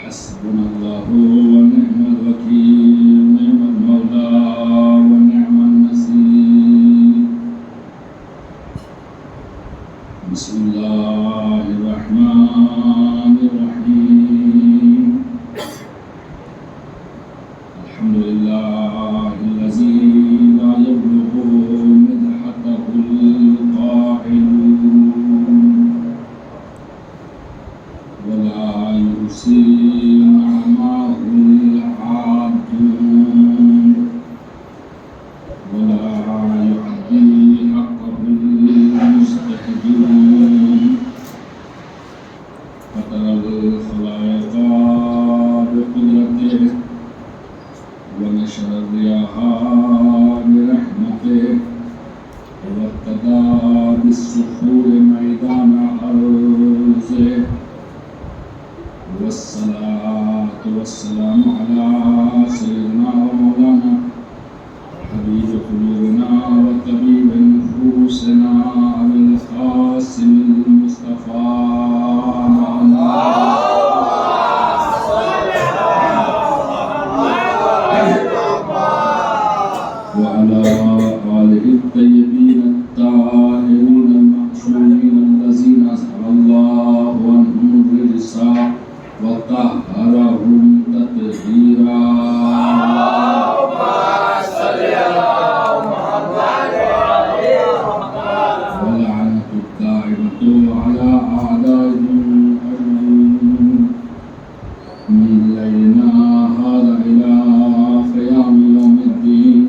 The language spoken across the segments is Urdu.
حسبنا الله ونعم الوكيل نعم المولى ونعم النصير بسم الله الرحمن الرحيم الحمد لله الذي لا يبلغ مدحته القائلون ولا يحصي نعمه العادون ولا يؤدي حقه المستهزئون فترى الخلائق بقدرته ونشر الرياح برحمته وارتدى بالصخور ميدان أرضه والصلاة والسلام على سيدنا ومولانا حبيب قلوبنا وطبيب نفوسنا أبي القاسم المصطفى وعلى آله الطيبين الطاهرين المعصومين الذين أزهر الله عنهم الرجس وطهرهم تطهيرا اللهم صل على محمد ولعنة الدائمة على أعدائهم أجمعين من ليلنا هذا إلى قيام يوم الدين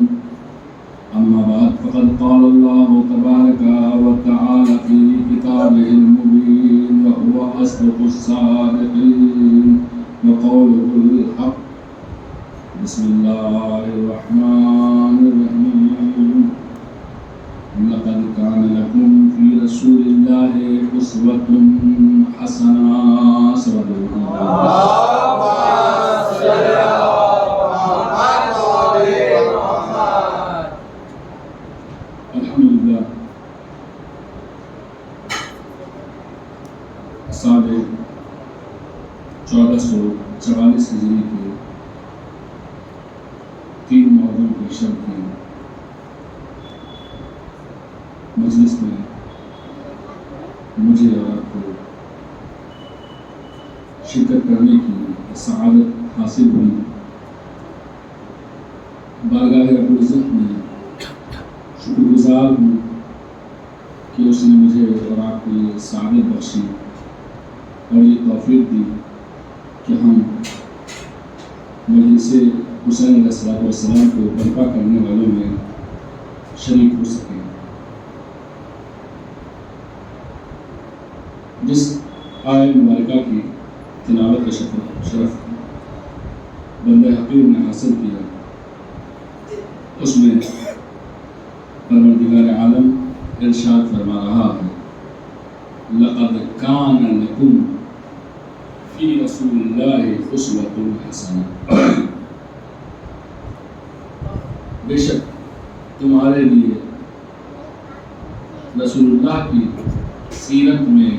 أما بعد فقد قال الله تبارك وتعالى في كتابه المبين وهو أصدق الصادقين وقوله الحق بسم الله الرحمن الرحيم لقد كان لكم في رسول الله أسوة حسنة صلى الله عليه الحمدللہ سال 1444 ہجری کے 3 محرم کی شب کی مجلس میں مجھے اور آپ کو شرکت کرنے کی سعادت حاصل ہوئی. بارگاہ رب العزت میں شکر گزار ہوں کہ اس نے مجھے اور آپ کو یہ سعادت بخشی اور یہ توفیق دی کہ ہم مجلس حسین علیہ السلام کو برپا کرنے والوں میں شریک ہو سکیں. جس آیت مبارکہ کی تلاوت کا شرف بندہ حقیر نے حاصل کیا اس میں پروردگار عالم ارشاد فرما رہا ہے لقد کان لکم فی رسول اللہ اسوۃ حسنہ بے شک تمہارے لیے رسول اللہ کی سیرت میں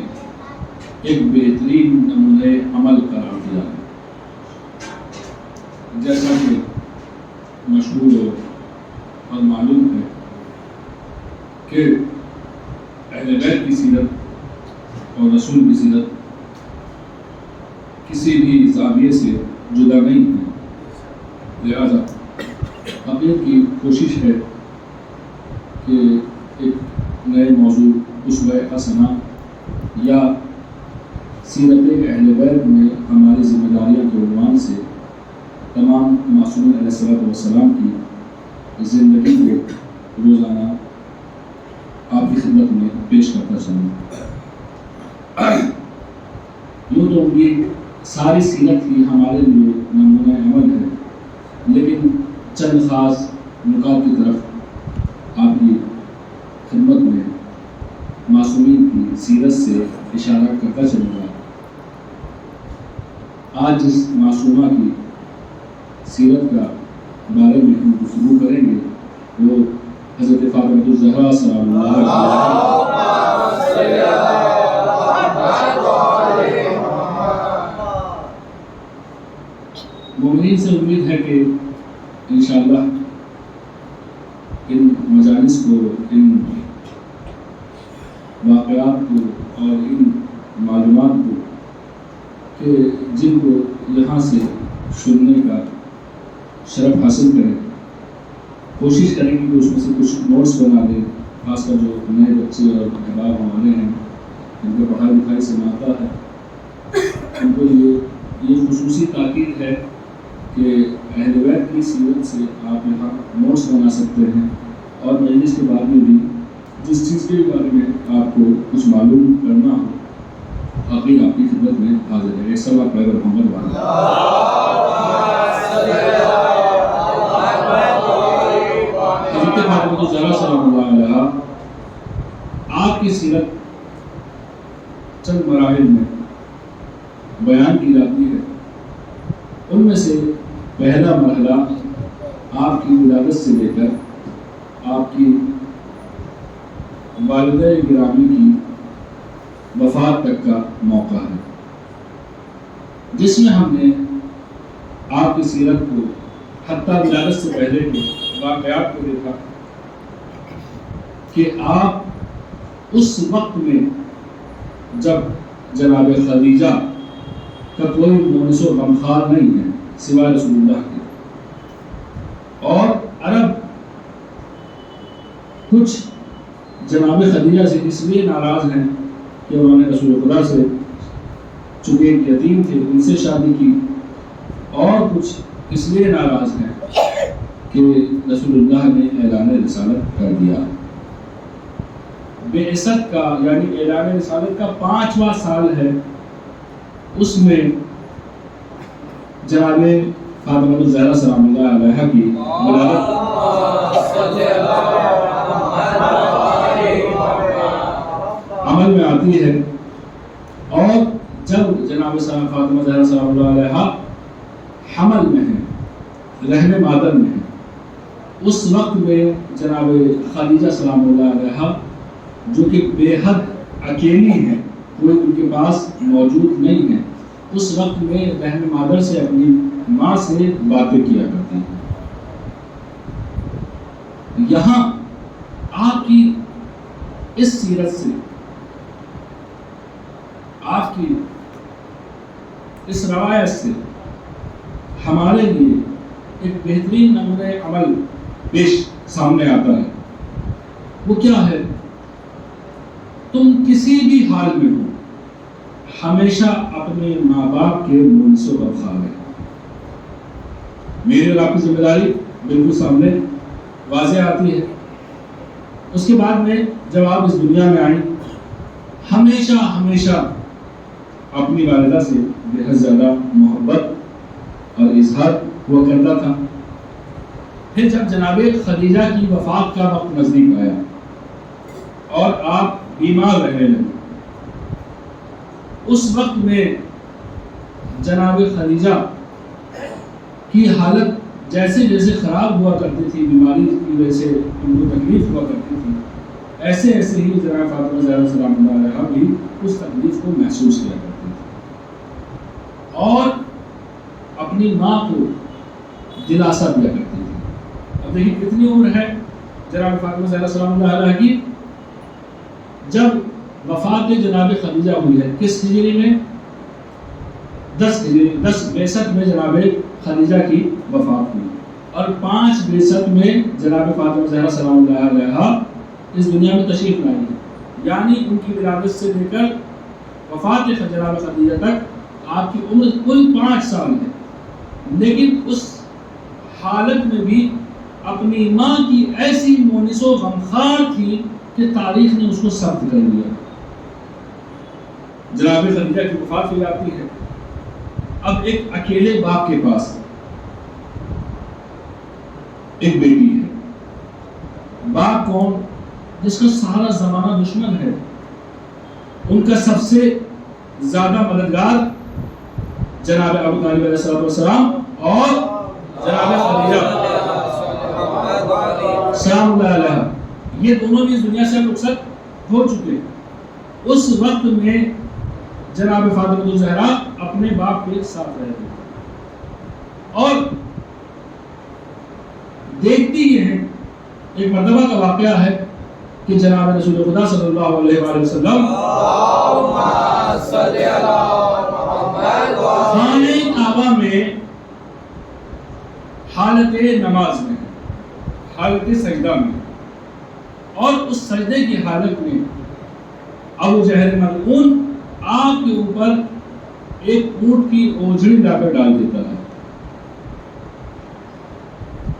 ایک بہترین نمونہ عمل قرار دیا ہے. جیسا کہ مشہور اور معلوم ہے کہ اہل بیت کی سیرت اور رسول کی سیرت کسی بھی زاویے سے جدا نہیں ہے. لہذا حقیقت کی کوشش ہے کہ ایک نئے موضوع اسوہ حسنہ یا سیرت اہل بیت میں ہماری ذمہ داریاں کے عنوان سے تمام معصومین علیہ السلام کی زندگی کو روزانہ آپ کی خدمت میں پیش کرتا چلوں. یوں تو ان کی ساری سیرت ہی ہمارے لیے نمونہ عمل ہے، لیکن چند خاص نکات کی طرف آپ کی خدمت میں معصومین کی سیرت سے اشارہ کرتا چلوں گا. آج جس معصومہ کی سیرت کا بارے میں ہم گفتگو کریں گے وہ حضرت فاطمہ الزہرا سلام اللہ علیہ مومنین سے امید ہے کہ انشاءاللہ ان مجالس کو، ان واقعات کو اور ان معلومات کو کہ جن کو یہاں سے سننے کا شرف حاصل کریں، کوشش کریں گے کہ اس میں سے کچھ نوٹس بنا دیں، خاص کر جو نئے بچے اور احباب ہمارے ہیں جن کو پڑھائی لکھائی سے ناطہ ہے، ان کو یہ خصوصی تاکید ہے کہ اہل بیت کی سیرت سے آپ یہاں نوٹس بنا سکتے ہیں، اور مجلس کے بعد میں بھی جس چیز کے بارے میں آپ کو کچھ معلوم کرنا ہو، عقیل آپ کی خدمت میں حاضر ہے۔ ایک سب آپ پیغمبر محمد والا حضرت فاطمہ الزہرا سلام اللہ علیہا، آپ کی سیرت چند مراحل میں بیان کی جاتی ہے۔ ان میں سے پہلا مرحلہ آپ کی ولادت سے لے کر آپ کی والدہ گرامی کی وفات تک کا موقع ہے، جس میں ہم نے آپ کی سیرت کو حتیٰ ولادت سے پہلے کے واقعات کو دیکھا کہ آپ اس وقت میں جب جناب خدیجہ کا کوئی مونس و غمخوار نہیں ہے سوائے رسول اللہ کے، اور عرب کچھ جناب خدیجہ سے اس لیے ناراض ہیں کہ انہوں نے رسول خدا سے، چونکہ ایک یتیم تھے، ان سے شادی کی، اور کچھ اس لیے ناراض ہیں کہ رسول اللہ نے اعلان رسالت کر دیا۔ بعثت کا یعنی اعلان رسالت کا 5واں سال ہے، اس میں جناب فاطمہ الزہرا سلام اللہ علیہا کی ولادت عمل میں آتی ہے، اور جب جناب فاطمہ الزہرا سلام اللہ علیہا حمل میں ہے، رحم مادر میں ہے، اس وقت میں جناب خدیجہ سلام اللہ علیہا جو کہ بے حد اکیلی ہیں، کوئی ان کے پاس موجود نہیں ہے، اس وقت میں رحم مادر سے اپنی ماں سے باتیں کیا کرتی ہیں۔ یہاں آپ کی اس سیرت سے، آپ کی اس روایت سے ہمارے لیے ایک بہترین نمونہ عمل پیش سامنے آتا ہے۔ وہ کیا ہے؟ تم کسی بھی حال میں ہو، ہمیشہ اپنے ماں باپ کے مونس و غمخوار رہے۔ میری اور آپ کی ذمہ داری بالکل سامنے واضح آتی ہے۔ اس کے بعد میں جب آپ اس دنیا میں آئیں، ہمیشہ ہمیشہ اپنی والدہ سے بے حد زیادہ محبت اور اظہار ہوا کرتا تھا۔ پھر جب جناب خدیجہ کی وفات کا وقت نزدیک آیا اور آپ بیمار رہنے لگے، اس وقت میں جناب خدیجہ کی حالت جیسے جیسے خراب ہوا کرتی تھی، بیماری کی وجہ سے ان کو تکلیف ہوا کرتی تھی، ایسے ایسے ہی جناب فاطمہ الزہرا سلام اللہ علیہا بھی اس تکلیف کو محسوس کیا کرتی تھی، اور اپنی ماں کو دلاسا دیا کرتی تھی۔ اب دیکھیں کتنی عمر ہے جناب فاطمہ الزہرا سلام اللہ علیہا کی؟ جب وفات جناب خدیجہ ہوئی ہے کس ہجری میں؟ 10 بعثت میں جناب خدیجہ کی وفات ہوئی، اور 5 بعثت میں جناب فاطمہ الزہرا سلام اللہ علیہا اس دنیا میں تشریف لائی ہے۔ یعنی ان کی ولادت سے لے کر وفات جناب خدیجہ تک آپ کی عمر کل 5 سال ہے، لیکن اس حالت میں بھی اپنی ماں کی ایسی مونس و غمخوار تھی کہ تاریخ نے اس کو ثبت کر دیا۔ جناب خدیجہ کی وفات ہو جاتی ہے، اب ایک اکیلے باپ کے پاس ایک بیٹی ہے۔ باپ کون؟ جس کا سارا زمانہ دشمن ہے، ان کا سب سے زیادہ مددگار جناب ابو طالب علیہ السلام اور جناب خدیجہ سلام اللہ علیہا، یہ دونوں بھی اس دنیا سے رخصت ہو چکے۔ اس وقت میں جناب فاطمہ الزہرا اپنے باپ کے ساتھ رہتے، اور دیکھتی یہ ہیں، ایک مرتبہ کا واقعہ ہے کہ جناب رسول خدا صلی اللہ علیہ وآلہ وسلم خانہ کعبہ میں حالت نماز میں، حالت سجدہ میں، اور اس سجدے کی حالت میں ابو جہل ملعون آپ کے اوپر ایک اونٹ کی اوجھڑی لا کر ڈال دیتا ہے۔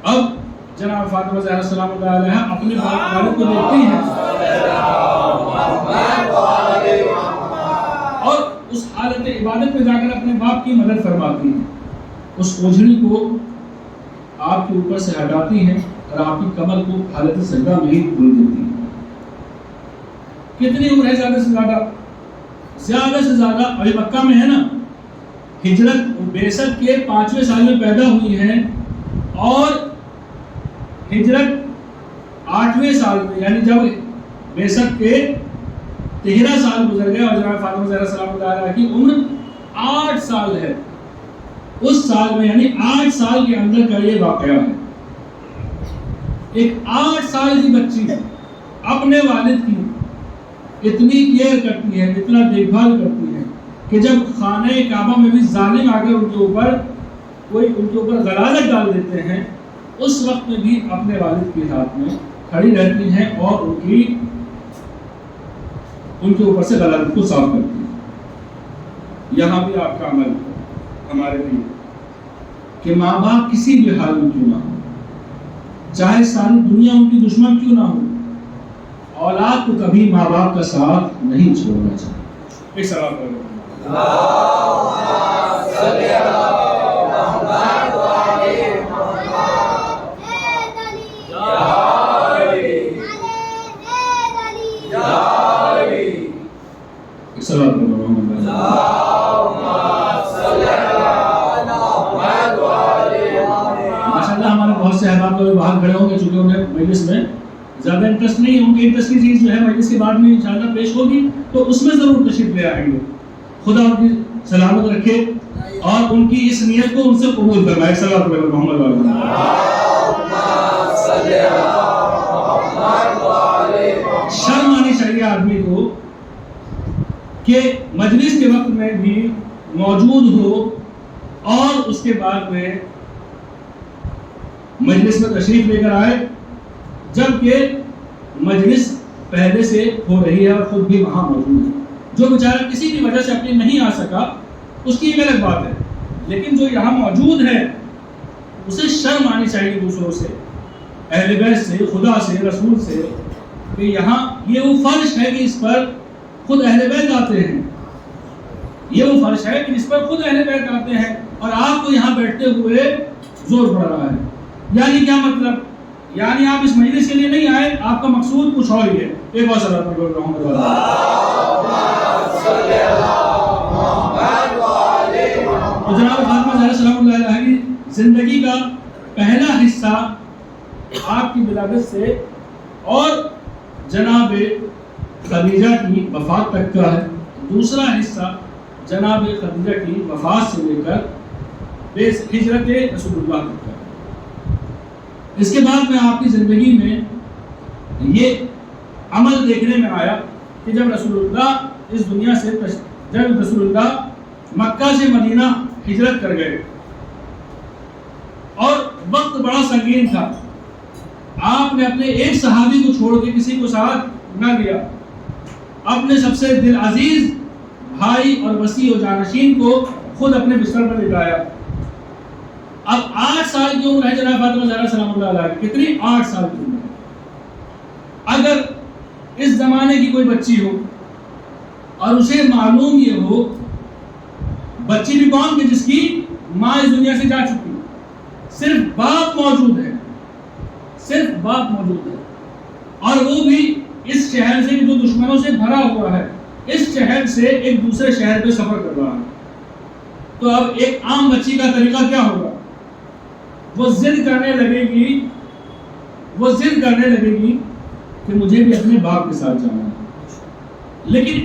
اب جناب فاطمہ زہرا سلام اللہ علیہا اپنے والد کو دیکھتی ہیں اور اس حالت عبادت میں جا کر اپنے باپ کی مدد فرماتی ہیں، اس اوجھڑی کو آپ کے اوپر سے ہٹاتی ہیں اور آپ کی کمر کو حالت سجدہ میں ہی کھول دیتی ہیں۔ کتنی عمر ہے؟ زیادہ سے زیادہ ابھی مکہ میں ہے نا، ہجرت بعثت کے 5ویں سال میں پیدا ہوئی ہیں اور ہجرت 8ویں سال میں، یعنی جب بعثت کے 13 سال گزر گئے اور جناب فاطمہ زہرا سلام اللہ علیہا کی عمر 8 سال ہے، اس سال میں یعنی 8 سال کے اندر کا یہ واقعہ ہے۔ ایک 8 سال کی بچی اپنے والد کی اتنی کیئر کرتی ہے، اتنا دیکھ بھال کرتی ہے کہ جب خانہ کعبہ میں بھی ظالم آ کر ان کے اوپر غلازت ڈال دیتے ہیں، اس وقت میں بھی اپنے والد کے ہاتھ میں کھڑی رہتی ہیں اور ان کے اوپر سے غلازت کو صاف کرتی ہیں۔ یہاں بھی آپ کا عمل ہمارے لیے کہ ماں باپ کسی بھی حال میں کیوں نہ ہو، چاہے ساری دنیا ان کی دشمن کیوں نہ ہو، اولاد کو کبھی ماں باپ کا ساتھ نہیں چھوڑنا چاہیے۔ ایک سوال کرو۔ ہمارے بہت سے احباب تو باہر کھڑے ہوں گے، چونکہ انہیں مجلس میں زیادہ انٹرسٹ نہیں ہے، ان کی انٹرسٹ کی چیز جو ہے مجلس کے بعد میں انشاءاللہ پیش ہوگی تو اس میں ضرور تشریف لے آئیں گے۔ خدا ان کی سلامت رکھے اور ان کی اس نیت کو ان سے قبول فرمائے۔ صلوات علی محمد وعلی شرم آنی چاہیے آدمی کو کہ مجلس کے وقت میں بھی موجود ہو اور اس کے بعد میں مجلس میں تشریف لے کر آئے، جبکہ مجلس پہلے سے ہو رہی ہے اور خود بھی وہاں موجود ہے۔ جو بیچارہ کسی بھی وجہ سے اپنی نہیں آ سکا اس کی ایک الگ بات ہے، لیکن جو یہاں موجود ہے اسے شرم آنی چاہیے دوسروں سے، اہل بیت سے، خدا سے، رسول سے، کہ یہاں یہ وہ فرش ہے کہ اس پر خود اہل بیت آتے ہیں، یہ وہ فرش ہے کہ اس پر خود اہل بیت آتے ہیں اور آپ کو یہاں بیٹھتے ہوئے زور پڑ رہا ہے۔ یعنی کیا مطلب؟ یعنی آپ اس مجلس کے لیے نہیں آئے، آپ کا مقصود کچھ اور ہی ہے۔ ایک اور صلوات پڑھو محمد والا۔ تو جناب فاطمہ زہرا سلام اللہ علیہا کی زندگی کا پہلا حصہ آپ کی ولادت سے اور جناب خدیجہ کی وفات تک کا ہے، دوسرا حصہ جناب خدیجہ کی وفات سے لے کر ہجرت رسول اللہ تک کا ہے۔ اس کے بعد میں آپ کی زندگی میں یہ عمل دیکھنے میں آیا کہ جب رسول اللہ اس دنیا سے جب رسول اللہ مکہ سے مدینہ ہجرت کر گئے اور وقت بڑا سنگین تھا، آپ نے اپنے ایک صحابی کو چھوڑ کے کسی کو ساتھ نہ لیا، اپنے سب سے دل عزیز بھائی اور وسیع و جانشین کو خود اپنے بستر پر لٹایا۔ اب 8 سال کی عمر ہے جناب فاطمہ زہرا سلام اللہ علیہا کی، کتنی؟ 8 سال کی عمر۔ اگر اس زمانے کی کوئی بچی ہو اور اسے معلوم یہ ہو، بچی بھی کون کہ جس کی ماں اس دنیا سے جا چکی، صرف باپ موجود ہے، صرف باپ موجود ہے، اور وہ بھی اس شہر سے جو دشمنوں سے بھرا ہوا ہے، اس شہر سے ایک دوسرے شہر پہ سفر کر رہا ہے، تو اب ایک عام بچی کا طریقہ کیا ہوگا؟ وہ ضد کرنے لگے گی کہ مجھے بھی اپنے باپ کے ساتھ جانا ہے۔ لیکن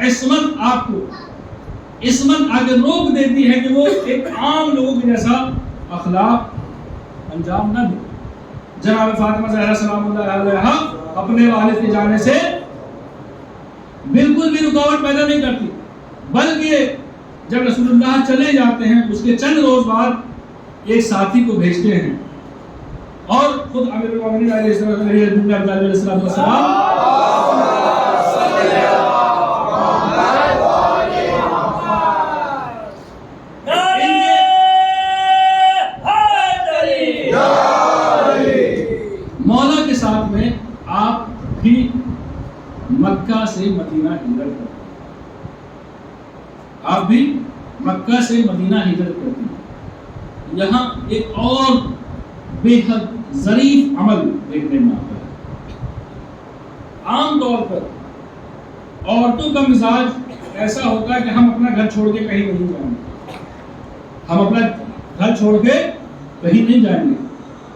عصمت آپ کو عصمت آگے روک دیتی ہے کہ وہ ایک عام لوگوں کے جیسا اخلاق انجام نہ دے. جناب فاطمہ زہرا سلام اللہ علیہا اپنے والد کے جانے سے بالکل بھی رکاوٹ پیدا نہیں کرتی، بلکہ جب رسول اللہ چلے جاتے ہیں اس کے چند روز بعد ایک ساتھی کو بھیجتے ہیں اور خود امیر المومنین علیہ السلام مولا کے ساتھ میں آپ بھی مکہ سے مدینہ ہجرت کرتے ہیں. آپ بھی مکہ سے مدینہ ہجرت کرتے ہیں. یہاں ایک اور بے حد ظریف عمل دیکھنے میں آتا ہے. عام طور پر عورتوں کا مزاج ایسا ہوتا ہے کہ ہم اپنا گھر چھوڑ کے کہیں نہیں جائیں گے، ہم اپنا گھر چھوڑ کے کہیں نہیں جائیں گے.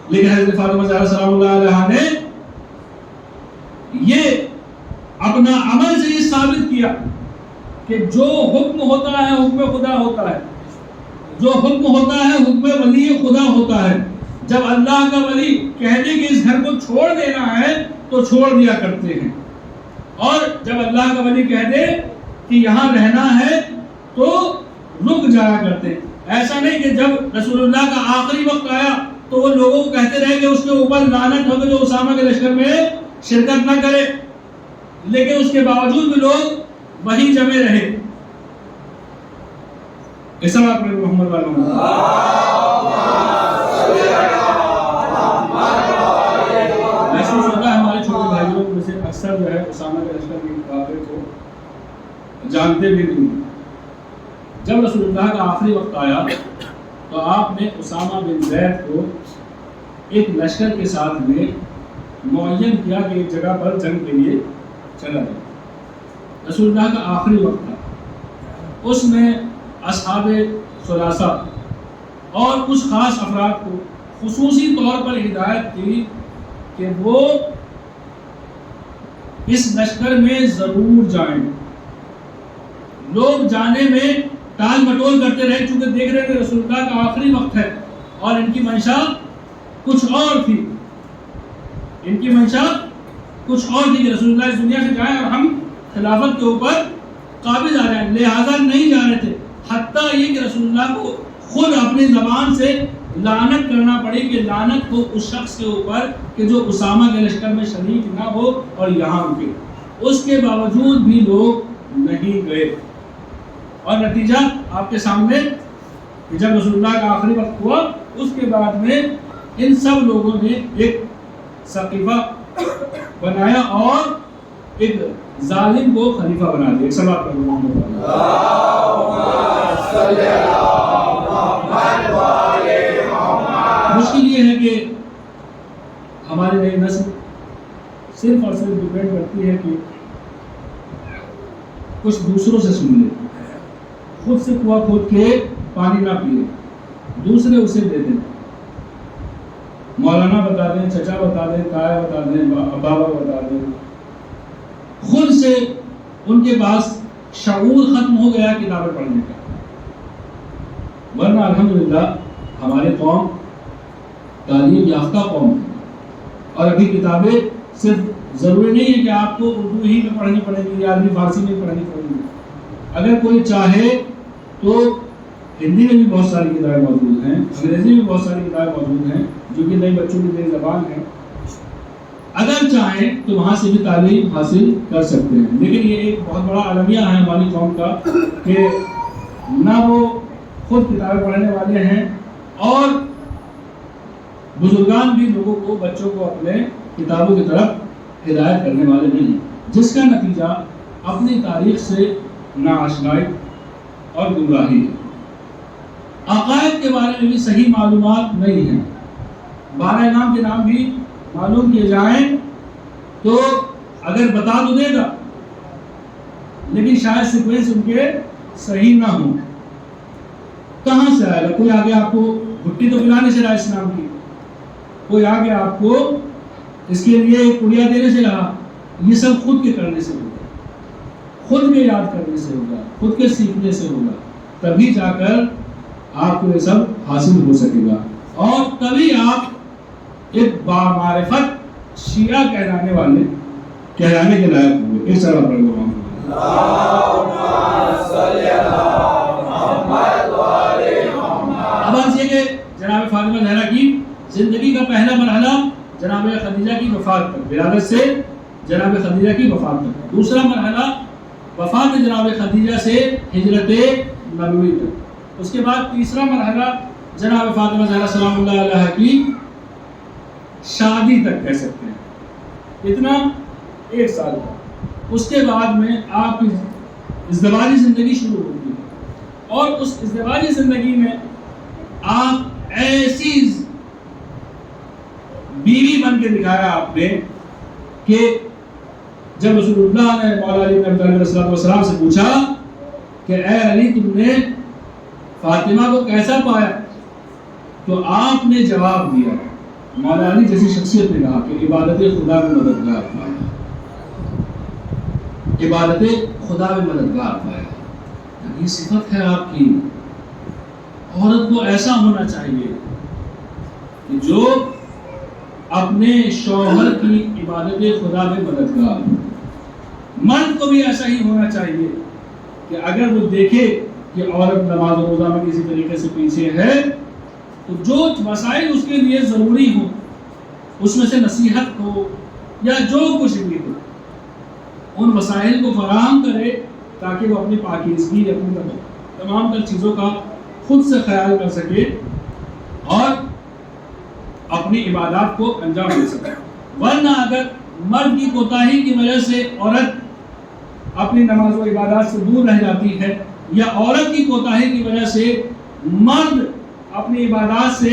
لیکن حضرت فاطمہ زہرا سلام اللہ علیہا نے یہ اپنا عمل سے یہ ثابت کیا کہ جو حکم ہوتا ہے حکم خدا ہوتا ہے، جو حکم ہوتا ہے حکم ولی خدا ہوتا ہے. جب اللہ کا ولی کہہ دے کہ اس گھر کو چھوڑ دینا ہے تو چھوڑ دیا کرتے ہیں، اور جب اللہ کا ولی کہہ دے کہ یہاں رہنا ہے تو رک جایا کرتے ہیں. ایسا نہیں کہ جب رسول اللہ کا آخری وقت آیا تو وہ لوگوں کو کہتے رہے کہ اس کے اوپر لعنت ہو کہ جو اسامہ کے لشکر میں شرکت نہ کرے، لیکن اس کے باوجود بھی لوگ وہی جمے رہے. اس طرح اپنے محمد والوں محسوس ہوتا ہے ہمارے چھوٹے بھائیوں میں سے اکثر جو ہے اسامہ کے لشکر کے واقعے کو جانتے بھی نہیں. جب رسول اللہ کا آخری وقت آیا تو آپ نے اسامہ بن زید کو ایک لشکر کے ساتھ میں معین کیا کہ ایک جگہ پر جنگ کے لیے چلا جائے. رسول اللہ کا آخری وقت تھا، اس میں اصحاب ثلاثہ اور کچھ خاص افراد کو خصوصی طور پر ہدایت کی کہ وہ اس لشکر میں ضرور جائیں. لوگ جانے میں ٹال مٹول کرتے رہے چونکہ دیکھ رہے کہ رسول اللہ کا آخری وقت ہے اور ان کی منشا کچھ اور تھی. ان کی منشا کچھ اور تھی کہ رسول اللہ اس دنیا سے جائیں اور ہم خلافت کے اوپر قابض آ جائیں، لہذا نہیں جا رہے تھے. حتیٰ یہ کہ رسول اللہ کو خود اپنی زبان سے لعنت کرنا پڑی کہ لعنت ہو اس شخص کے اوپر کہ جو اسامہ کے لشکر میں شریک نہ ہو اور یہاں رکے. اس کے باوجود بھی لوگ نہیں گئے اور نتیجہ آپ کے سامنے کہ جب رسول اللہ کا آخری وقت ہوا اس کے بعد میں ان سب لوگوں نے ایک سقیفہ بنایا اور ایک ظالم کو خلیفہ بنا دیا. ایک سلام پر مشکل یہ ہے کہ ہماری نئی نسل صرف اور صرف ڈیپینڈ کرتی ہے کہ کچھ دوسروں سے سن لے، خود سے کنواں کھود کے پانی نہ پیے، دوسرے اسے دے دیں. مولانا بتا دیں، چچا بتا دیں، تایا بتا دیں، بابا بتا دیں. خود سے ان کے پاس شعور ختم ہو گیا کتابیں پڑھنے کا. ورنہ الحمدللہ ہماری قوم تعلیم یافتہ قوم ہے اور ابھی کتابیں صرف ضروری نہیں ہے کہ آپ کو اردو ہی میں پڑھنی پڑے گی یا عربی فارسی میں پڑھنی پڑے گی. اگر کوئی چاہے تو ہندی میں بھی بہت ساری کتابیں موجود ہیں، انگریزی میں بہت ساری کتابیں موجود ہیں جو کہ نئی بچوں کی نئی زبان ہے. اگر چاہیں تو وہاں سے بھی تعلیم حاصل کر سکتے ہیں. لیکن یہ ایک بہت بڑا المیہ ہے ہماری قوم کا کہ نہ وہ خود کتابیں پڑھنے والے ہیں اور بزرگان بھی لوگوں کو، بچوں کو اپنے کتابوں کی طرف ہدایت کرنے والے نہیں ہیں، جس کا نتیجہ اپنی تاریخ سے ناآشنائی اور گمراہی ہے. عقائد کے بارے میں بھی صحیح معلومات نہیں ہیں. 12 امام کے نام بھی معلوم کیے جائیں تو اگر بتا تو دے گا لیکن شاید سیکوینس ان کے صحیح نہ ہوں. کہاں سے آئے گا؟ کوئی آگے آپ کو گھٹی تو پلانے سے رہا اسلام کی، کوئی آگے آپ کو اس کے لیے ایک کڑیا دینے سے رہا. یہ سب خود کے کرنے سے ہوتا ہے، خود کے یاد کرنے سے ہوگا، خود کے سیکھنے سے ہوگا، تبھی جا کر آپ کو یہ سب حاصل ہو سکے گا، اور تبھی آپ ایک بامعرفت شیعہ کہلانے کے لائق ہوں گے۔ اس طرح پڑھ لو اب بات یہ کہ جناب فاطمہ زہرا کی زندگی کا پہلا مرحلہ جناب خدیجہ کی وفات تک، ولادت سے جناب خدیجہ کی وفات تک، دوسرا مرحلہ وفات جناب خدیجہ سے ہجرت نبوی تک، اس کے بعد تیسرا مرحلہ جناب فاطمہ زہرا سلام اللہ علیہ کی شادی تک کہہ سکتے ہیں، اتنا 1 سال کا۔ اس کے بعد میں آپ کی ازدواجی زندگی شروع ہوتی ہے، اور اس ازدواجی زندگی میں آپ ایسی بیوی بن کے دکھایا آپ نے کہ جب رسول اللہ نے مولا علی بن ابی طالب علیہ السلام سے پوچھا کہ اے علی تم نے فاطمہ کو کیسا پایا، تو آپ نے جواب دیا، مولا علی جیسی شخصیت نے کہا کہ عبادت خدا میں مددگار پایا، عبادت خدا میں مددگار پایا۔ یہ صفت ہے آپ کی، عورت کو ایسا ہونا چاہیے کہ جو اپنے شوہر کی عبادت خدا میں مددگار ہو۔ مرد کو بھی ایسا ہی ہونا چاہیے کہ اگر وہ دیکھے کہ عورت نماز و روزہ میں کسی طریقے سے پیچھے ہے تو جو مسائل اس کے لیے ضروری ہو، اس میں سے نصیحت ہو یا جو کچھ بھی ہو، ان مسائل کو فراہم کرے تاکہ وہ اپنی پاکیزگی، اپنی تمام تر چیزوں کا خود سے خیال کر سکے اور اپنی عبادات کو انجام دے سکے۔ ورنہ اگر مرد کی کوتاہی کی وجہ سے عورت اپنی نماز و عبادات سے دور رہ جاتی ہے، یا عورت کی کوتاہی کی وجہ سے مرد اپنی عبادات سے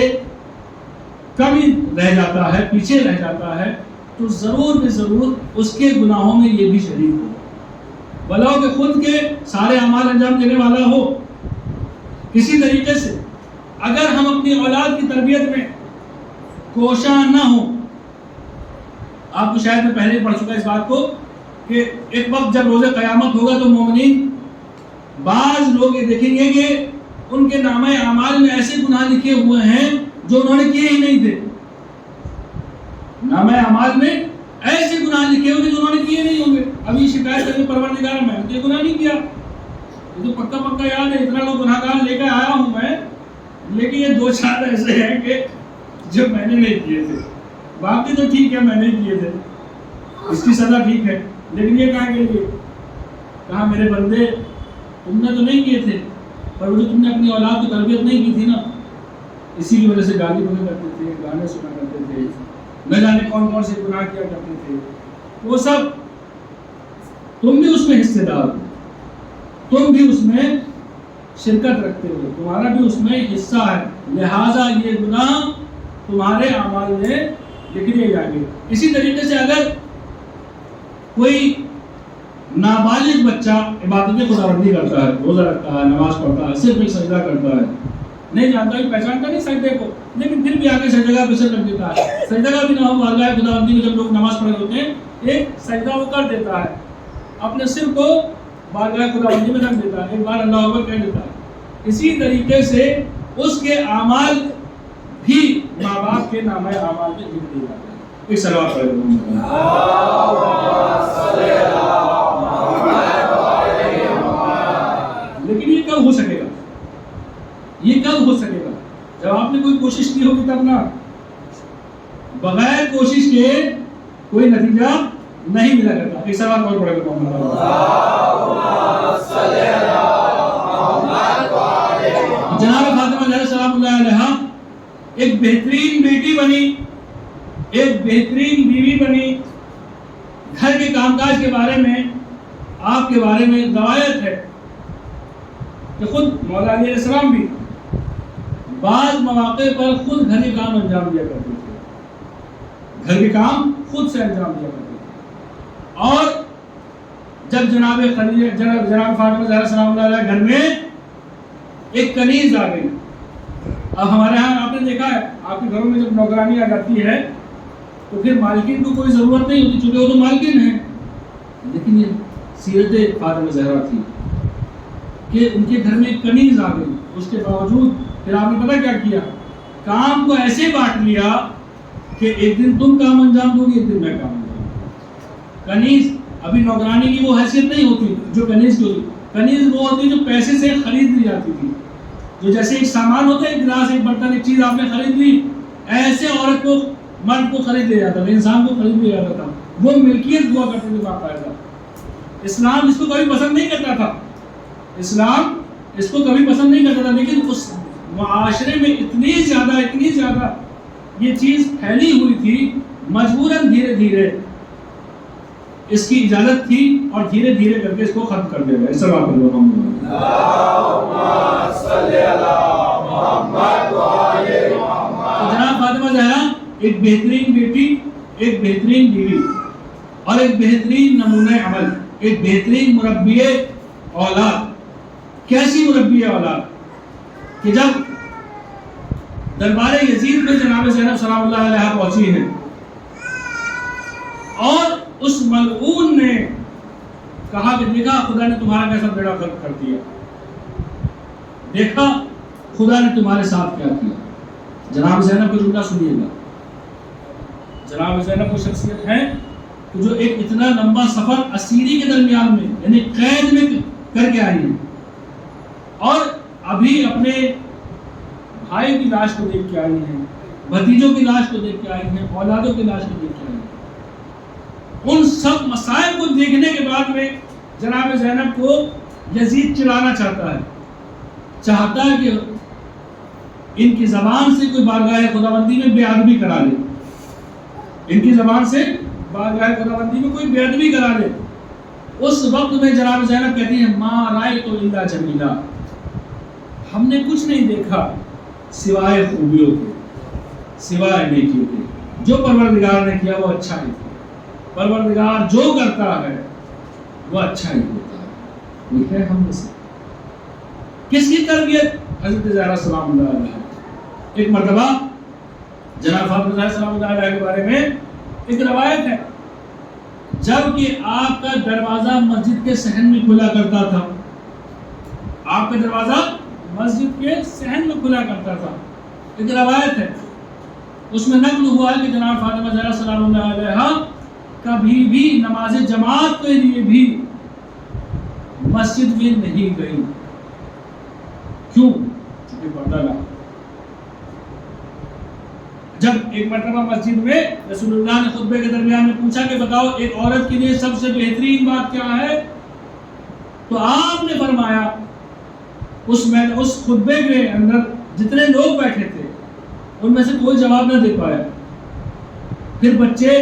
کمی رہ جاتا ہے، پیچھے رہ جاتا ہے، تو ضرور بے ضرور اس کے گناہوں میں یہ بھی شریک ہو، بلاؤ کہ خود کے سارے اعمال انجام دینے والا ہو۔ کسی طریقے سے اگر ہم اپنی اولاد کی تربیت میں کوشاں نہ ہوں، آپ کو شاید میں پہلے پڑھ چکا اس بات کو کہ ایک وقت جب روز قیامت ہوگا تو مومنین بعض لوگ یہ دیکھیں گے کہ ان کے نامہ اعمال میں ایسے گناہ لکھے ہوئے ہیں جو انہوں نے کیے ہی نہیں تھے، نامہ اعمال میں ایسے گناہ لکھے ہوئے جو انہوں نے کیے نہیں ہوں گے۔ ابھی شکایت کرنے پروردگار میں یہ گناہ نہیں کیا، یہ تو پکا یاد ہے، اتنا لوگ گناہ گار لے کے آیا ہوں میں، لیکن یہ 2-4 ایسے ہیں کہ جو میں نے نہیں کیے تھے، باقی تو ٹھیک ہے میں نے کیے تھے، اس کی سزا ٹھیک ہے، لیکن یہ کہاں کے لیے؟ کہا میرے بندے تم نے تو نہیں کیے تھے، پر وہ جو تم نے اپنی اولاد کی تربیت نہیں کی تھی نا، اسی کی وجہ سے گالی بولے کرتے تھے، گانے سنا کرتے تھے، نہ جانے کون کون سے گناہ کیا کرتے تھے، وہ سب تم بھی اس میں حصے دار ہو، تم بھی اس میں شرکت رکھتے ہو، تمہارا بھی اس میں حصہ ہے، لہٰذا یہ گناہ تمہارے اعمال میں لکھ لیے جائیں گے۔ اسی طریقے سے اگر کوئی نابالغ بچہ عبادت خداوندی کرتا ہے، روزہ رکھتا ہے، نماز پڑھتا ہے، صرف ایک سجدہ کرتا ہے، نہیں جانتا بھی، پہچانتا نہیں سجدے کو، لیکن پھر بھی آگے سجدہ پہ سر رکھ دیتا ہے، سجدہ بھی نہ ہو، بارگاہ خداوندی میں جب لوگ نماز پڑھ رہے ہوتے ہیں ایک سجدہ وہ کر دیتا ہے، اپنے سر کو بارگاہ خداوندی میں رکھ دیتا ہے، ایک بار اللہ اکبر کہہ دیتا ہے۔ اسی طریقے سے اس کے اعمال بھی ماں باپ کے نامہ اعمال میں لکھ دیے جاتے ہیں۔ ایک صلوات پڑھیں۔ لیکن یہ کب ہو سکے گا؟ یہ کب ہو سکے گا؟ جب آپ نے کوئی کوشش کی ہوگی تب نا، بغیر کوشش کے کوئی نتیجہ نہیں ملا کرتا۔ ایک سوال اور پڑھے گا۔ جناب فاطمہ زہرا سلام اللہ علیہا ایک بہترین بیٹی بنی، ایک بہترین بیوی بنی۔ گھر کے کام کاج کے بارے میں آپ کے بارے میں روایت ہے کہ خود مولا علیہ السلام بھی بعض مواقع پر خود گھر کے کام انجام دیا کرتے تھے، گھر کے کام خود سے انجام دیا کرتے تھے۔ اور جب جناب فاطمہ زہرا سلام اللہ علیہ گھر میں ایک کنیز آ گئی، اب ہمارے ہاں آپ نے دیکھا ہے آپ کے گھروں میں جب نوکرانی آ جاتی ہے تو پھر مالکین کو کوئی ضرورت نہیں ہوتی، چونکہ وہ تو مالکین ہیں، لیکن یہ سیرت فاطمہ زہرا تھی کہ ان کے گھر میں ایک کنیز آ گئی، اس کے باوجود پھر آپ نے پتہ کیا کیا، کام کو ایسے بانٹ لیا کہ ایک دن تم کام انجام دو گی، ایک دن میں کام انجام دوں گا۔ کنیز ابھی نوکرانی کی وہ حیثیت نہیں ہوتی جو کنیز کی ہوتی، کنیز وہ ہوتی جو پیسے سے خرید لی جاتی تھی، جو جیسے ایک سامان ہوتا ہے، ایک گلاس، ایک برتن، ایک چیز آپ نے خرید لی، ایسے عورت کو، مرد کو خرید لیا جاتا تھا، انسان کو خرید لیا جاتا تھا، وہ ملکیت ہوا کرتی تھی باقاعدہ۔ اسلام اس کو کبھی پسند نہیں کرتا تھا، اسلام اس کو کبھی پسند نہیں کرتا تھا، لیکن اس معاشرے میں اتنی زیادہ یہ چیز پھیلی ہوئی تھی، مجبوراً دھیرے دھیرے اس کی اجازت تھی اور دھیرے دھیرے کر کے اس کو ختم کر دیا گیا۔ اس بات پر جناب فاطمہ زہرا ایک بہترین بیٹی، ایک بہترین بیوی اور ایک بہترین نمونہ عمل، ایک بہترین مربی اولاد۔ کیسی مربی اولاد کہ جب دربار یزید میں جناب زینب سلام اللہ علیہ پہنچی ہے اور اس ملعون نے کہا کہ دیکھا خدا نے تمہارا کیسا بیڑا غرق کر دیا، دیکھا خدا نے تمہارے ساتھ کیا کیا۔ جناب زینب کا جملہ سنیے گا۔ جناب زینب وہ شخصیت ہے کہ جو ایک اتنا لمبا سفر اسیری کے درمیان میں، یعنی قید میں کر کے آئی ہے، اور ابھی اپنے بھائی کی لاش کو دیکھ کے آئی ہیں، بھتیجوں کی لاش کو دیکھ کے آئی ہیں، اولادوں کی لاش کو دیکھ کے آئی ہیں۔ ان سب مسائل کو دیکھنے کے بعد میں جناب زینب کو یزید چلانا چاہتا ہے، چاہتا ہے کہ ان کی زبان سے کوئی بارگاہ خداوندی میں بے ادبی کرا لے، ان کی زبان سے بارگاہ خداوندی میں کوئی بے ادبی کرا لے۔ اس وقت میں جناب زینب کہتی ہیں ما رأیت الا جمیلا، ہم نے کچھ نہیں دیکھا سوائے خوبیوں کے، سوائے نیکیوں کے، جو پروردگار نے کیا وہ اچھا ہی کیا۔ پروردگار جو کرتا ہے وہ اچھا ہی ہوتا ہے۔ یہ ہے ہم میں سے کس کی تربیت؟ حضرت زہرا سلام اللہ علیہ۔ ایک مرتبہ جناب فاطمہ زہرا سلام اللہ علیہ کے بارے میں ایک روایت ہے، جب کہ آپ کا دروازہ مسجد کے صحن میں کھلا کرتا تھا، آپ کا دروازہ مسجد کے صحن میں کھلا کرتا تھا، ایک روایت ہے اس میں نقل ہوا ہے کہ جناب فاطمہ زہرا سلام اللہ علیہ کبھی بھی نماز جماعت کے لیے بھی مسجد میں نہیں گئی۔ کیوں؟ چونکہ پردہ لگا۔ جب ایک مرتبہ مسجد میں رسول اللہ نے خطبے کے درمیان میں پوچھا کہ بتاؤ ایک عورت کے لیے سب سے بہترین بات کیا ہے، تو آپ نے فرمایا اس خطبے کے اندر جتنے لوگ بیٹھے تھے ان میں سے کوئی جواب نہ دے پایا۔ پھر بچے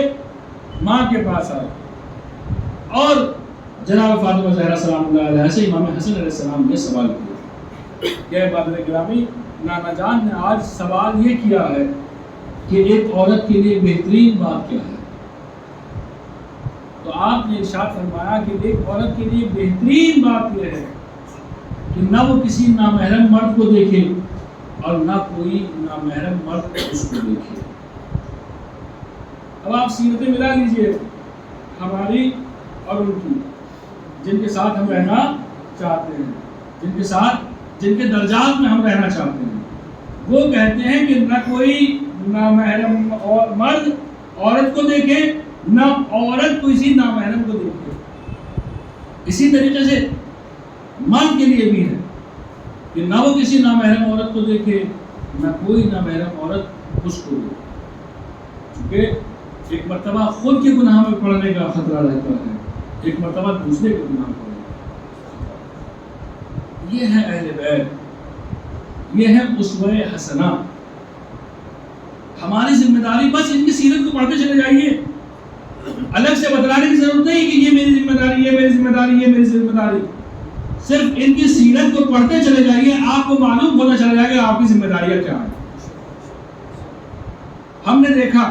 ماں کے پاس آئے اور جناب فاطمہ زہرا سلام اللہ علیہ سے امام حسن علیہ السلام نے سوال کیا کہ اے بادل گرامی، نانا جان نے آج سوال یہ کیا ہے کہ ایک عورت کے لیے بہترین بات کیا ہے، تو آپ نے ارشاد فرمایا کہ ایک عورت کے لیے بہترین بات یہ ہے کہ نہ وہ کسی نامحرم مرد کو دیکھے اور نہ کوئی نامحرم مرد اس کو دیکھے۔ اب آپ سیرتیں ملا لیجئے ہماری اور ان کی، جن کے ساتھ ہم رہنا چاہتے ہیں، جن کے درجات میں ہم رہنا چاہتے ہیں، وہ کہتے ہیں کہ نہ کوئی نامحرم مرد عورت کو دیکھے، نہ عورت کسی نامحرم کو دیکھے۔ اسی طریقے سے مرد کے لیے بھی ہے کہ نہ وہ کسی نامحرم عورت کو دیکھے، نہ کوئی نامحرم عورت اس کو دیکھے، کیونکہ ایک مرتبہ خود کے گناہ میں پڑنے کا خطرہ رہتا ہے، ایک مرتبہ دوسرے کے گناہ میں پڑنے کا۔ یہ ہے اہل بیت، یہ ہے اسوہ حسنہ۔ ہماری ذمہ داری بس ان کی سیرت کو پڑھتے چلے جائیے، الگ سے بتلانے کی ضرورت نہیں کہ یہ میری ذمہ داری، یہ میری ذمہ داری، یہ میری ذمہ داری۔ صرف ان کی سیرت کو پڑھتے چلے جائیے، آپ کو معلوم ہونا چلا جائے گا آپ کی ذمہ داریاں کیا ہیں۔ ہم نے دیکھا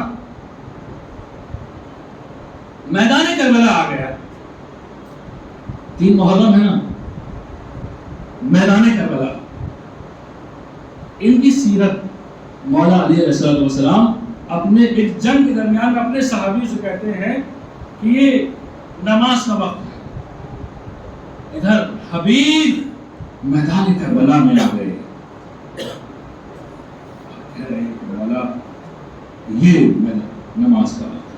میدان کربلا آ گیا، 3 محرم ہے نا، میدان کربلا، ان کی سیرت مولا علی علیہ السلام اپنے ایک جنگ کے درمیان اپنے صحابی سے کہتے ہیں کہ یہ نماز کا وقت ہے، ادھر حبیب میدان کربلا میں آ گئے. کہہ رہے ہیں کہ مولا یہ نماز کا وقت ہے.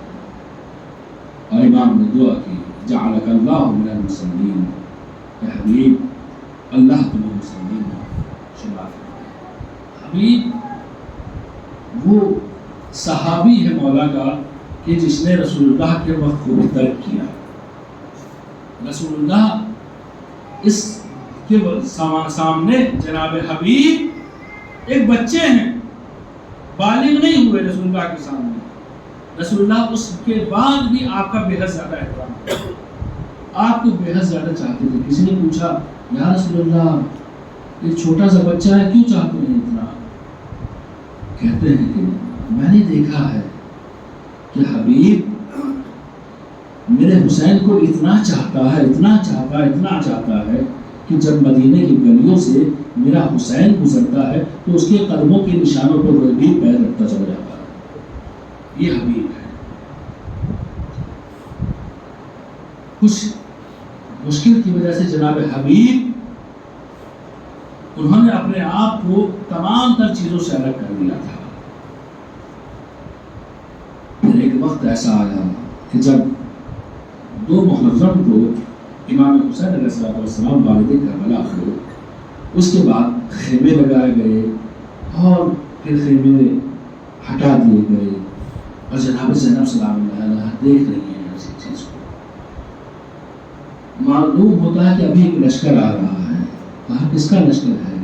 اور امام نے دعا کی جعلک اللہ من المصلین، اے حبیب اللہ تمہیں مسلمین شمار فرمائے. حبیب وہ صحابی ہے مولا کا کہ جس نے رسول اللہ کے وقت کو بھی ترک کیا. رسول اللہ اس کے سامنے جناب حبیب ایک بچے ہیں، بالغ نہیں ہوئے رسول اللہ کے سامنے. رسول اللہ اس کے بعد بھی آپ کا بے حد زیادہ احترام کرتے، آپ کو بے حد زیادہ چاہتے تھے. کسی نے پوچھا یا رسول اللہ یہ چھوٹا سا بچہ ہے کیوں چاہتے ہیں اتنا؟ کہتے ہیں کہ میں نے دیکھا ہے کہ حبیب میرے حسین کو اتنا چاہتا ہے، اتنا چاہتا ہے، اتنا چاہتا ہے کہ جب مدینے کی گلیوں سے میرا حسین گزرتا ہے تو اس کے قدموں کے نشانوں پر وہ بھی پیر رکھتا چلا جاتا ہے. یہ حبیب ہے. کچھ مشکل کی وجہ سے جناب حبیب انہوں نے اپنے آپ کو تمام تر چیزوں سے الگ کر دیا تھا. پھر ایک وقت ایسا آیا کہ جب 2 محرم کو امام حسین علیہ السلام والد کربلا کو اس کے بعد خیمے لگائے گئے اور پھر خیمے ہٹا دیے گئے اور جناب زینب سلام اللہ علیہ دیکھ رہی ہیں اسی چیز کو. معلوم ہوتا ہے کہ ابھی ایک لشکر آ رہا ہے. کہا کس کا لشکر ہے؟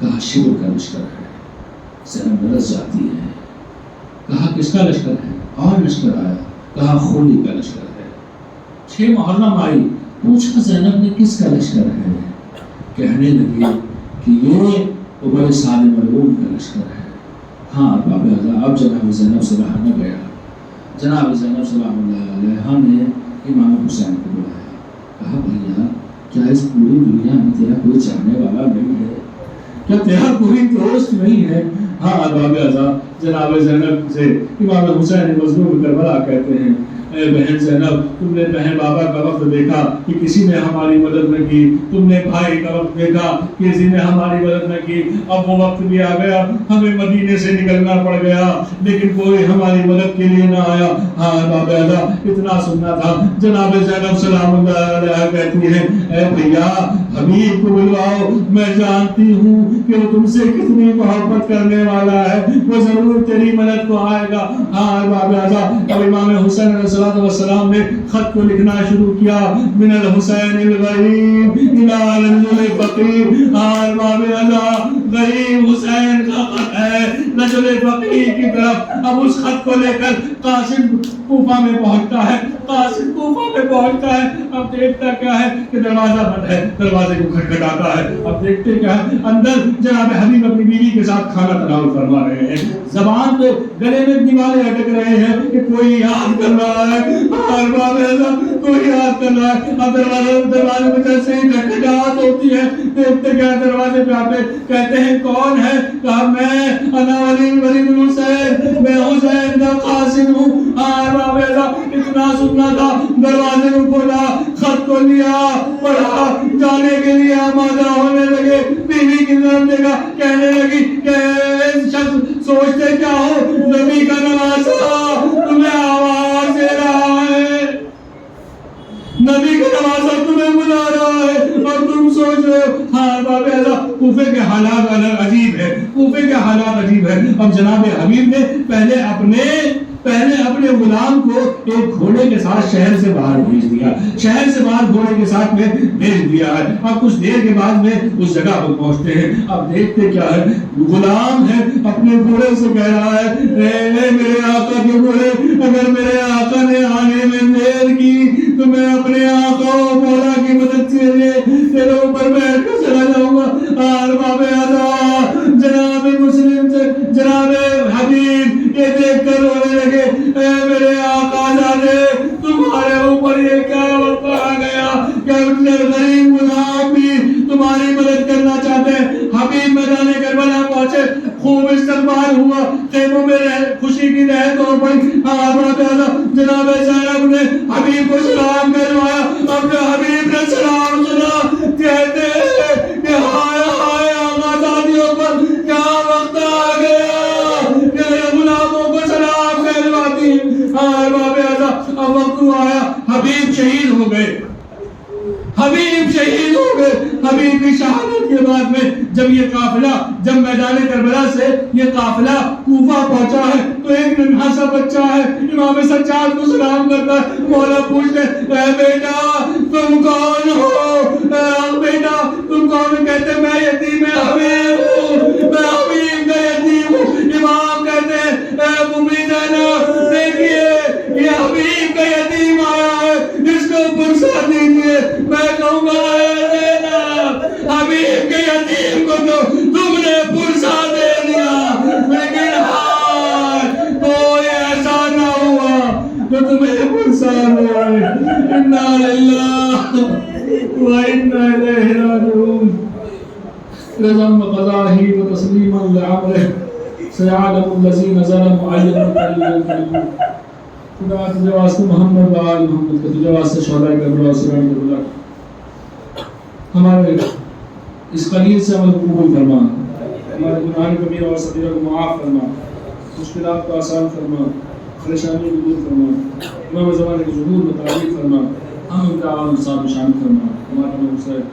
کہا شبر کا لشکر ہے. زینب برس جاتی ہے. کہا کس کا لشکر ہے؟ اور لشکر آیا. کہا خولی کا لشکر ہے. 6 محرم آئی. پوچھا زینب نے کس کا لشکر ہے؟ کہنے لگی کہ یہ ابی سالم مرعوب کا لشکر ہے. ہاں باب اعلیٰ. اب جناب زینب سے رہا نہ گیا. جناب زینب سلام اللہ علیہ نے امام حسین کو بلایا. کہا بھیا کیا اس پوری دنیا میں تیرا کوئی چاہنے والا نہیں ہے؟ کیا تیرا کوئی دوست نہیں ہے؟ ہاں باب اعلیٰ. جناب زینب سے امام حسین مظلوم کربلا کہتے ہیں اے بہن زینب تم نے بہن بابا کا وقت دیکھا کہ کسی نے ہماری مدد نہ کی، تم نے بھائی کا وقت دیکھا کہ کسی نے ہماری مدد نہ کی. اب وہ وقت بھی آ گیا، ہمیں مدینے سے نکلنا پڑ گیا لیکن کوئی ہماری مدد کے لیے نہ آیا. ہاں باب اعلیٰ اتنا سننا تھا. جناب زینب سلام اللہ علیہ کہتی ہے اے بھیا حبیب کو بلواؤ، میں جانتی ہوں کہ وہ تم سے کتنی محبت کرنے والا ہے، وہ ضرور تیری مدد کو آئے گا. ہاں باب اعلیٰ. اب امام حسین علیہ السلام نے خط کو لکھنا شروع کیا. من الحسین الغریب الى رجل فقیر. ہاں باب اعلیٰ غریب حسین کا خط ہے رجل فقیر کی طرف. اب اس خط کو لے کر قاسم کوفہ میں پہنچتا ہے. قاسم کوفہ میں پہنچتا ہے. اب دیکھتا کیا ہے کہ دروازہ بند ہے. دروازے کو کھٹکھٹاتا ہے. اب دیکھتے کیا ہے اندر جناب حبیب اپنی بیوی کے ساتھ کھانا تناول فرما رہے ہیں. زبان پہ گلے میں دیوالے اٹک رہے ہیں کہ کوئی یاد کر رہا ہے. اور باب اعلیٰ کوئی یاد کر رہا ہے. اب دروازے میں جیسے ہی کھٹکھٹاہٹ ہوتی ہے دیکھتے کیا دروازے پہ آتے کہتے ہیں کون ہے؟ کہا میں انا ولی ولید الحسین، میں حسین کا قاسم ہوں. اور باب اعلیٰ اتنا سننا تھا. دروازے کو کھولا، خط کو لیا، پڑھا، جانے کے لیے آمادہ ہونے لگے. بیوی کی طرف دیکھا، کہنے لگی کہ شخص سوچتے کیا ہو، نبی کا نواسا تمہیں آواز دے رہا ہے، نبی کا نواسا تمہیں بلا رہا ہے اور تم سوچ رہے ہو. ہاں باب اعلیٰ کوفے کے حالات عجیب ہے. کوفے کے حالات عجیب ہے. اب جناب حبیب نے پہلے اپنے غلام کو ایک گھوڑے کے ساتھ شہر سے باہر بھیج دیا. شہر سے باہر گھوڑے کے ساتھ میں بھیج دیا ہے. اب کچھ دیر کے بعد میں اس جگہ پر پہنچتے ہیں. اب دیکھتے کیا ہے غلام ہے اپنے گھوڑے سے کہہ رہا ہے اے میرے آقا کے گھوڑے، اگر میرے آقا نے آنے میں دیر کی تو میں اپنے آقا و مولا کی مدد سے تیرے اوپر بیٹھ کر چلا جاؤں گا. اور باب اعلیٰ جناب مسلم سے جناب حبیب یہ دیکھ کر رونے لگے اے میرے آقا جانے تمہارے اوپر یہ کیا وقت آ گیا کہ غریب غلام بھی تمہاری مدد کرنا چاہتے ہیں. حبیب میدان کربلا پہنچے. خوب استقبال ہوا، خیموں میں خوشی کی لہر دوڑ پڑی. جناب زینب نے حبیب کو سلام کروایا. اپنے حبیب نے سلام سنا، کہتے ہیں کہ ہائے ہائے آقا دادیوں پر کیا وقت آ گیا کہ غلاموں کو سلام کہلواتی ہیں. ہائے باب اعظم، اب وقت آیا. حبیب شہید ہو گئے، حبیب شہید ہو گئے. حبیب کی شہادت کے بعد میں جب یہ قافلہ، جب میدان کربلا سے یہ قافلہ کوفہ پہنچا ہے تو ایک ننھا سا بچہ ہے امام سجاد کو سلام کرتا ہے. مولا پوچھتے اے بیٹا تم کون ہو؟ اے بیٹا تم کون؟ کہتے میں یتیم حبیب ہوں، میں حبیب کا یتیم ہوں. امام کہتے ہیں اے امید ہے نا، دیکھیے یہ حبیب کا یتیم آیا ہے، اس کو پرسا دیجیے. میں کہوں گا اے زینب، حبیب کے یتیم کو تو تم نے پرسا دے دیا، لیکن ہائے کوئی ایسا نہ ہوا جو تمہیں پرسا دے. انا للہ و انا الیہ راجعون. رضا قضاہی و تسلیما لعمرہ سیعلم الذین ظلموا ای المنقلبین. خدا تجھے واسطے محمد و آل محمد کا، تجھے واسطے شہداء کربلا و سران کربلا ہمارے اس قلیل سے عمل قبول فرما، ہمارے گناہ کبیرہ اور صغیرہ کو معاف فرما، مشکلات کو آسان فرما، پریشانی کو دور فرما، امام زمانے کے ظہور میں تعریف فرما، ہم ان کا عوام صاحب شامل فرما. ہمارا نام حسین